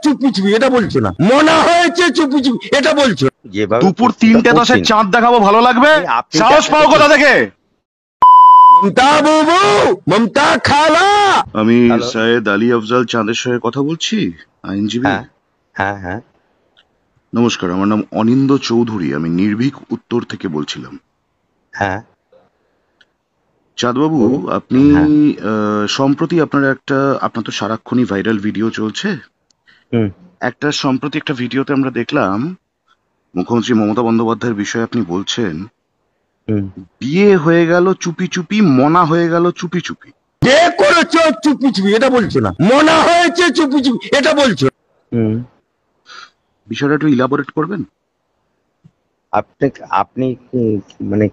চুপি চুপি এটা বলছো না, মনে হয়েছে চুপি চুপি এটা বলছো। দুপুর 3:10 চাঁদ দেখাবো ভালো লাগবে? সাহস পাও কোথা থেকে? মমতা বাবু, মমতা খালা, আমি সৈয়দ আলী আফজাল চাঁদের সঙ্গে কথা বলছি, আইনজীবী। হ্যাঁ হ্যাঁ, নমস্কার, আমার নাম অনিন্দ চৌধুরী, আমি নির্ভীক উত্তর থেকে বলছিলাম। হ্যাঁ চাঁদবাবু, আপনি সম্প্রতি আপনার তো সারাক্ষণই ভাইরাল ভিডিও চলছে। সম্প্রতি একটা ভিডিওতে আমরা দেখলাম মুখ্যমন্ত্রী মমতা বন্দ্যোপাধ্যায়ের বিষয়ে আপনি বলছেন বিয়ে হয়ে গেল চুপি চুপি, মনা হয়ে গেল চুপি চুপি। যে করেছো চুপি চুপি এটা বলছো না, মনে হয়েছে চুপি চুপি এটা বলছো। বিষয়টা একটু ইলাবোরেট করবেন? আপনি মানে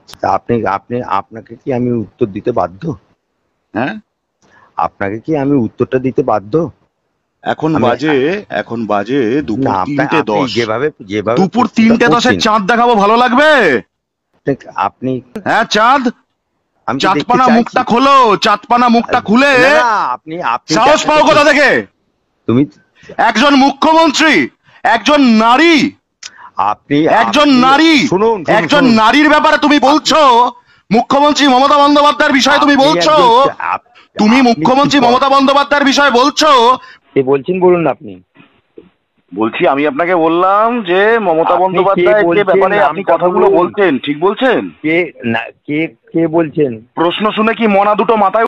আপনাকে কি আমি উত্তর দিতে বাধ্য? হ্যাঁ, আপনাকে কি আমি উত্তরটা দিতে বাধ্য? এখন বাজে দুপুর 3:10। যেভাবে দুপুর 3:10 চাঁদ দেখাবো ভালো লাগবে? আপনি হ্যাঁ, চাঁদপানা মুখটা খোলো, চাঁদপানা মুখটা খুলে আপনি সাহস পাও কোথা থেকে? তুমি একজন মুখ্যমন্ত্রী, একজন নারী, একজন নারীর ব্যাপারে তুমি বলছো, মুখ্যমন্ত্রী মমতা বন্দ্যোপাধ্যায়ের বিষয়ে তুমি বলছো, মুখ্যমন্ত্রী মমতা বন্দ্যোপাধ্যায়ের বিষয়ে বলছো। কে বলছেন বলুন না আপনি। বলছি, আমি আপনাকে বললাম যে মমতা বন্দ্যোপাধ্যায়ের ব্যাপারে আপনি কথাগুলো বলছেন, ঠিক বলছেন? কে বলছেন? প্রশ্ন শুনে কি মনা দুটো মাথায়